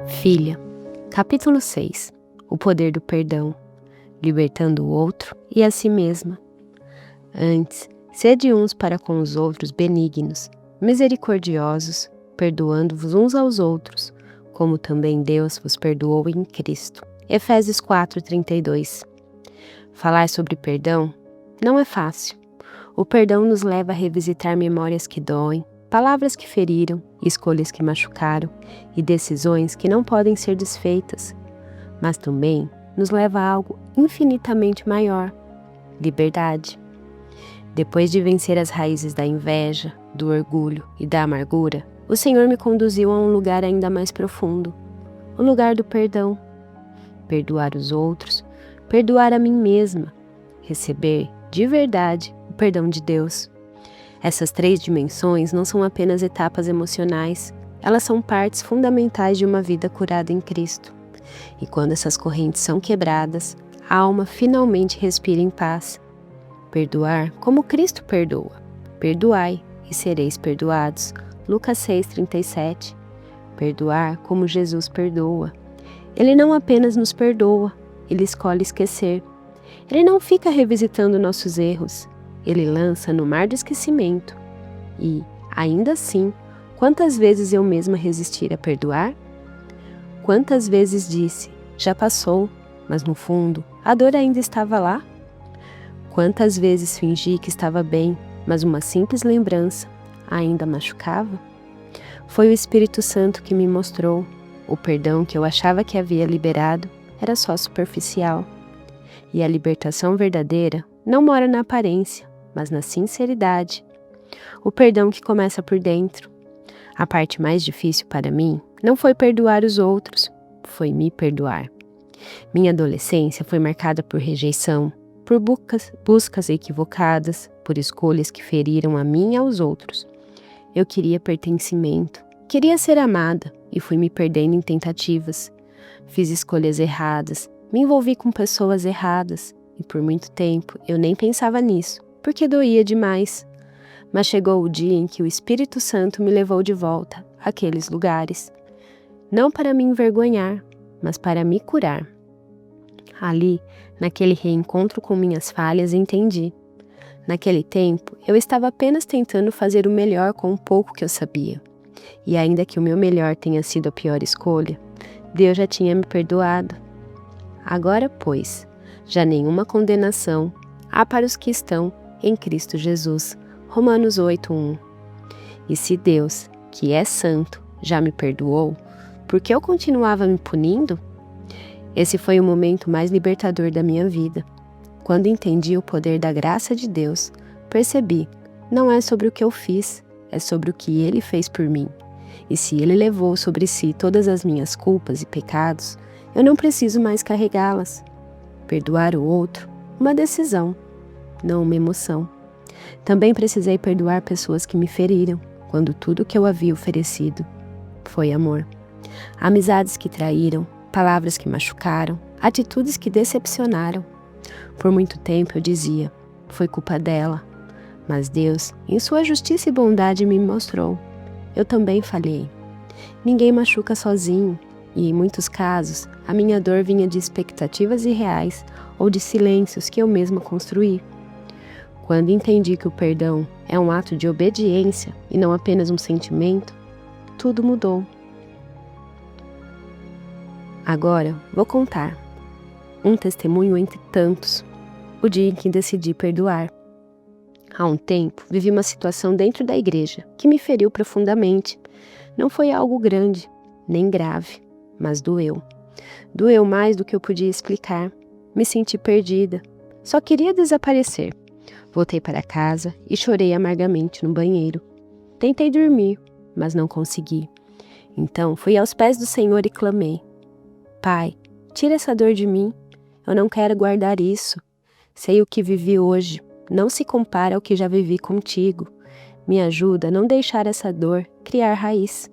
Filha, capítulo 6. O poder do perdão, libertando o outro e a si mesma. Antes, sede uns para com os outros benignos, misericordiosos, perdoando-vos uns aos outros, como também Deus vos perdoou em Cristo. Efésios 4:32. Falar sobre perdão não é fácil. O perdão nos leva a revisitar memórias que doem, palavras que feriram, escolhas que machucaram e decisões que não podem ser desfeitas. Mas também nos leva a algo infinitamente maior: liberdade. Depois de vencer as raízes da inveja, do orgulho e da amargura, o Senhor me conduziu a um lugar ainda mais profundo, o lugar do perdão. Perdoar os outros, perdoar a mim mesma, receber de verdade o perdão de Deus. Essas 3 dimensões não são apenas etapas emocionais, elas são partes fundamentais de uma vida curada em Cristo. E quando essas correntes são quebradas, a alma finalmente respira em paz. Perdoar como Cristo perdoa. Perdoai e sereis perdoados. Lucas 6:37. Perdoar como Jesus perdoa. Ele não apenas nos perdoa, ele escolhe esquecer. Ele não fica revisitando nossos erros. Ele lança no mar do esquecimento. E, ainda assim, quantas vezes eu mesma resisti a perdoar? Quantas vezes disse, já passou, mas no fundo, a dor ainda estava lá? Quantas vezes fingi que estava bem, mas uma simples lembrança ainda machucava? Foi o Espírito Santo que me mostrou. O perdão que eu achava que havia liberado era só superficial. E a libertação verdadeira não mora na aparência, mas na sinceridade. O perdão que começa por dentro. A parte mais difícil para mim não foi perdoar os outros, foi me perdoar. Minha adolescência foi marcada por rejeição, por buscas equivocadas, por escolhas que feriram a mim e aos outros. Eu queria pertencimento, queria ser amada e fui me perdendo em tentativas. Fiz escolhas erradas, me envolvi com pessoas erradas e por muito tempo eu nem pensava nisso, porque doía demais. Mas chegou o dia em que o Espírito Santo me levou de volta àqueles lugares. Não para me envergonhar, mas para me curar. Ali, naquele reencontro com minhas falhas, entendi. Naquele tempo, eu estava apenas tentando fazer o melhor com o pouco que eu sabia. E ainda que o meu melhor tenha sido a pior escolha, Deus já tinha me perdoado. Agora, pois, já nenhuma condenação há para os que estão em Cristo Jesus. Romanos 8:1. E se Deus, que é santo, já me perdoou, por que eu continuava me punindo? Esse foi o momento mais libertador da minha vida. Quando entendi o poder da graça de Deus, percebi, não é sobre o que eu fiz, é sobre o que Ele fez por mim. E se Ele levou sobre si todas as minhas culpas e pecados, eu não preciso mais carregá-las. Perdoar o outro, uma decisão, não uma emoção. Também precisei perdoar pessoas que me feriram, quando tudo que eu havia oferecido foi amor. Amizades que traíram, palavras que machucaram, atitudes que decepcionaram. Por muito tempo eu dizia, foi culpa dela. Mas Deus, em sua justiça e bondade, me mostrou. Eu também falhei. Ninguém machuca sozinho, e em muitos casos, a minha dor vinha de expectativas irreais ou de silêncios que eu mesma construí. Quando entendi que o perdão é um ato de obediência e não apenas um sentimento, tudo mudou. Agora vou contar um testemunho entre tantos, o dia em que decidi perdoar. Há um tempo, vivi uma situação dentro da igreja que me feriu profundamente. Não foi algo grande, nem grave, mas doeu. Doeu mais do que eu podia explicar. Me senti perdida. Só queria desaparecer. Voltei para casa e chorei amargamente no banheiro. Tentei dormir, mas não consegui. Então fui aos pés do Senhor e clamei. Pai, tira essa dor de mim. Eu não quero guardar isso. Sei o que vivi hoje. Não se compara ao que já vivi contigo. Me ajuda a não deixar essa dor criar raiz.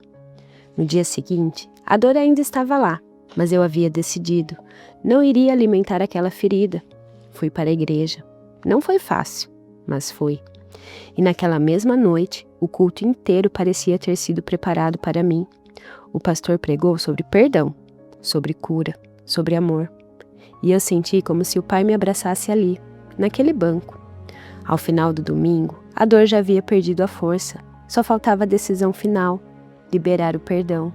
No dia seguinte, a dor ainda estava lá, mas eu havia decidido. Não iria alimentar aquela ferida. Fui para a igreja. Não foi fácil, mas foi. E naquela mesma noite, o culto inteiro parecia ter sido preparado para mim. O pastor pregou sobre perdão, sobre cura, sobre amor. E eu senti como se o Pai me abraçasse ali, naquele banco. Ao final do domingo, a dor já havia perdido a força. Só faltava a decisão final, liberar o perdão.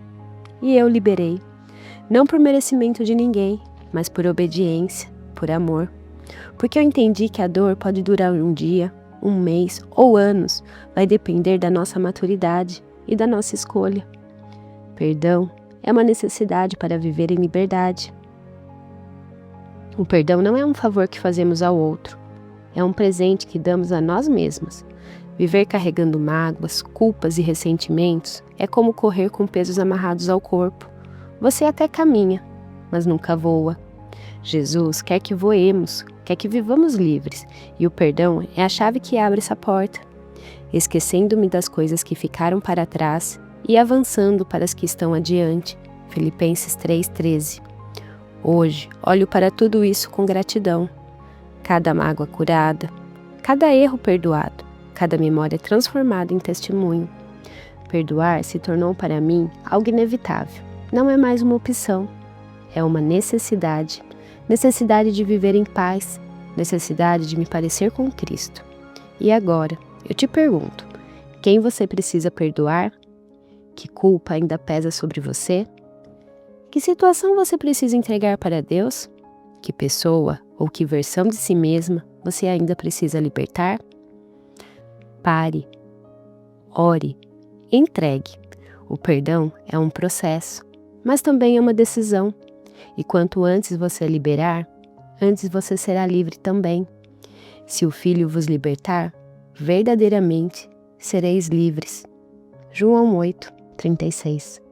E eu liberei. Não por merecimento de ninguém, mas por obediência, por amor. Porque eu entendi que a dor pode durar um dia, um mês ou anos. Vai depender da nossa maturidade e da nossa escolha. Perdão é uma necessidade para viver em liberdade. O perdão não é um favor que fazemos ao outro. É um presente que damos a nós mesmos. Viver carregando mágoas, culpas e ressentimentos é como correr com pesos amarrados ao corpo. Você até caminha, mas nunca voa. Jesus quer que voemos, quer que vivamos livres, e o perdão é a chave que abre essa porta. Esquecendo-me das coisas que ficaram para trás e avançando para as que estão adiante. Filipenses 3,13. Hoje, olho para tudo isso com gratidão. Cada mágoa curada, cada erro perdoado, cada memória transformada em testemunho. Perdoar se tornou para mim algo inevitável. Não é mais uma opção, é uma necessidade. Necessidade de viver em paz, necessidade de me parecer com Cristo. E agora, eu te pergunto, quem você precisa perdoar? Que culpa ainda pesa sobre você? Que situação você precisa entregar para Deus? Que pessoa ou que versão de si mesma você ainda precisa libertar? Pare, ore, entregue. O perdão é um processo, mas também é uma decisão. E quanto antes você liberar, antes você será livre também. Se o Filho vos libertar, verdadeiramente sereis livres. João 8:36.